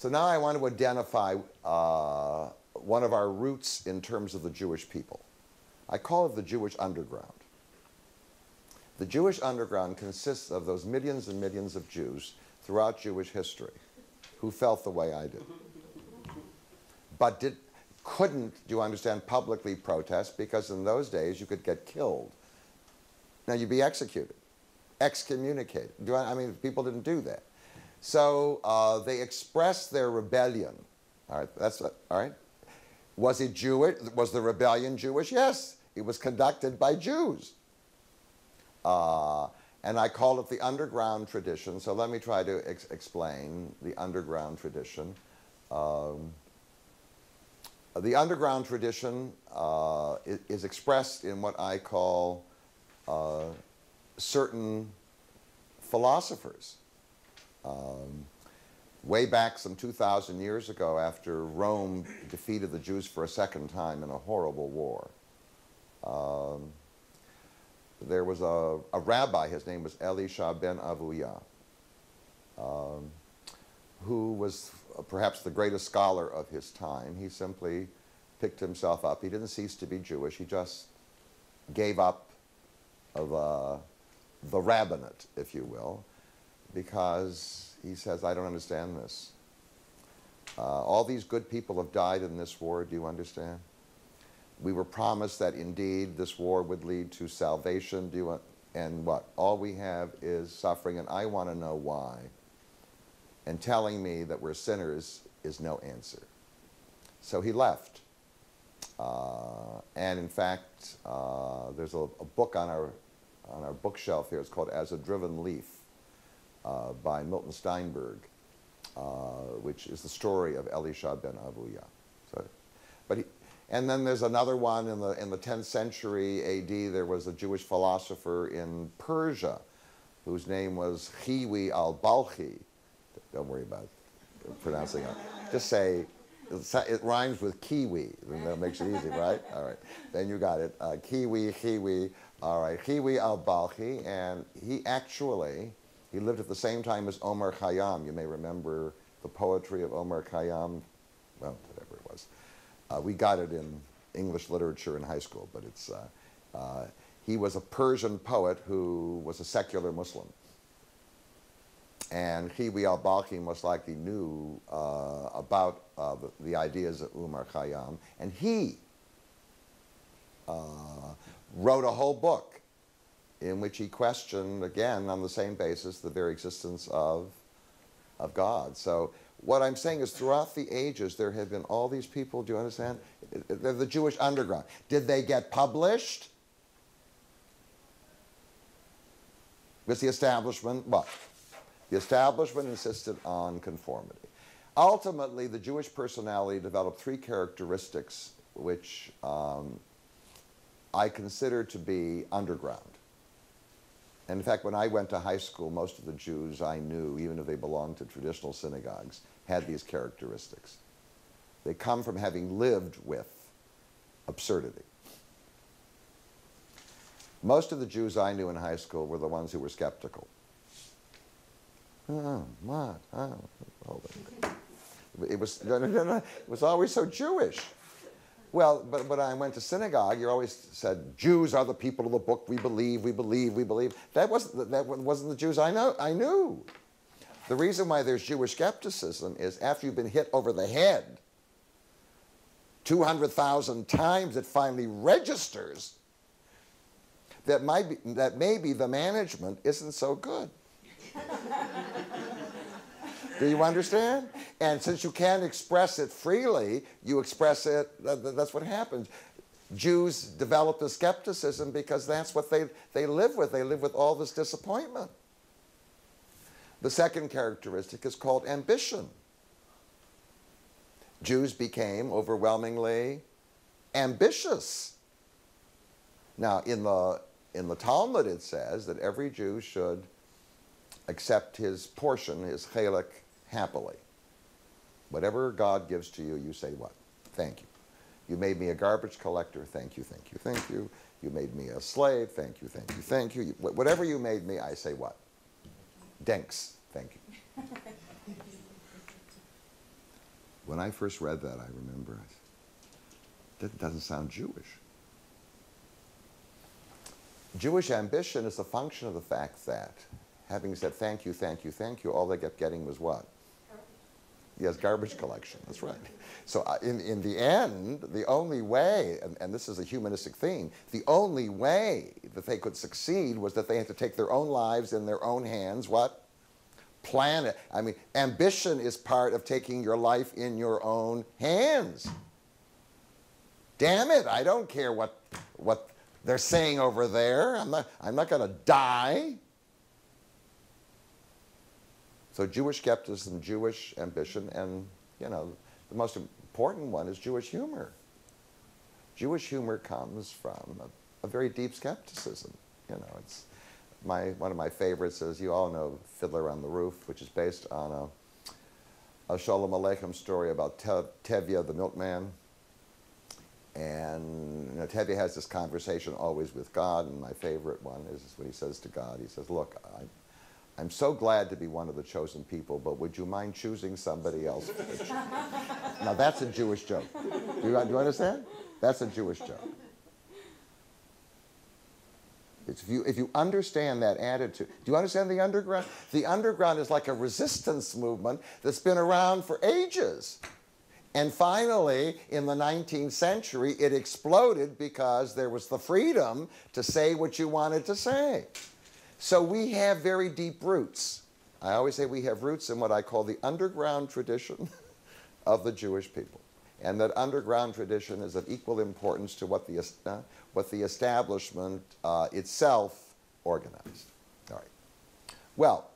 So now I want to identify one of our roots in terms of the Jewish people. I call it the Jewish underground. The Jewish underground consists of those millions and millions of Jews throughout Jewish history who felt the way I did. But couldn't, do you understand, publicly protest, because in those days you could get killed. Now you'd be executed, excommunicated. I mean, people didn't do that. So they expressed their rebellion. All right, all right. Was it Jewish? Was the rebellion Jewish? Yes, it was conducted by Jews. And I call it the underground tradition. So let me try to explain the underground tradition. The underground tradition is expressed in what I call certain philosophers. Way back some 2,000 years ago, after Rome defeated the Jews for a second time in a horrible war, there was a rabbi, his name was Elisha ben Avuya, who was perhaps the greatest scholar of his time. He simply picked himself up. He didn't cease to be Jewish. He just gave up of the rabbinate, if you will, because he says, I don't understand this. All these good people have died in this war, do you understand? We were promised that indeed this war would lead to salvation, and what? All we have is suffering, and I want to know why. And telling me that we're sinners is no answer. So he left. And in fact, there's a book on our bookshelf here. It's called As a Driven Leaf by Milton Steinberg, which is the story of Elisha ben Avuya. So, and then there's another one in the 10th century AD. There was a Jewish philosopher in Persia whose name was Chiwi al-Balkhi. Don't worry about pronouncing it. Just say, it rhymes with kiwi, and that makes it easy, right? All right, then you got it. Chiwi, all right, Chiwi al-Balkhi, and he lived at the same time as Omar Khayyam. You may remember the poetry of Omar Khayyam, well, whatever it was. We got it in English literature in high school, but he was a Persian poet who was a secular Muslim. And Chiwi al-Balkhi most likely knew about the ideas of Omar Khayyam, and he wrote a whole book in which he questioned, again, on the same basis, the very existence of God. So what I'm saying is throughout the ages, there have been all these people, do you understand? They're the Jewish underground. Did they get published? Because the establishment, what? The establishment insisted on conformity. Ultimately, the Jewish personality developed three characteristics which I consider to be underground. And in fact, when I went to high school, most of the Jews I knew, even if they belonged to traditional synagogues, had these characteristics. They come from having lived with absurdity. Most of the Jews I knew in high school were the ones who were skeptical. Oh, what? Oh, it was, it was always so Jewish. Well, but when I went to synagogue, you always said, Jews are the people of the book, we believe, we believe, we believe. That wasn't the Jews I knew. The reason why there's Jewish skepticism is after you've been hit over the head 200,000 times, it finally registers that maybe the management isn't so good. Do you understand? And since you can't express it freely, you express it, that's what happens. Jews develop the skepticism because that's what they live with. They live with all this disappointment. The second characteristic is called ambition. Jews became overwhelmingly ambitious. Now, in the Talmud it says that every Jew should accept his portion, his chelek, happily. Whatever God gives to you, you say what? Thank you. You made me a garbage collector, thank you, thank you, thank you. You made me a slave, thank you, thank you, thank you. Whatever you made me, I say what? Thanks, thank you. When I first read that, I remember, that doesn't sound Jewish. Jewish ambition is a function of the fact that, having said thank you, thank you, thank you, all they kept getting was what? Yes, garbage collection, that's right. So in the end, the only way, and this is a humanistic theme, the only way that they could succeed was that they had to take their own lives in their own hands, what? Plan it. I mean, ambition is part of taking your life in your own hands. Damn it, I don't care what they're saying over there. I'm not going to die. So Jewish skepticism, Jewish ambition, and, you know, the most important one is Jewish humor. Jewish humor comes from a very deep skepticism. You know, it's one of my favorites is, you all know Fiddler on the Roof, which is based on a Shalom Aleichem story about Tevye the milkman. And you know, Tevye has this conversation always with God, and my favorite one is when he says to God, he says, look, I'm so glad to be one of the chosen people, but would you mind choosing somebody else? Now that's a Jewish joke. Do you understand? That's a Jewish joke. If you understand that attitude, do you understand the underground? The underground is like a resistance movement that's been around for ages. And finally, in the 19th century, it exploded because there was the freedom to say what you wanted to say. So we have very deep roots. I always say we have roots in what I call the underground tradition of the Jewish people. And that underground tradition is of equal importance to what the establishment itself organized. All right. Well,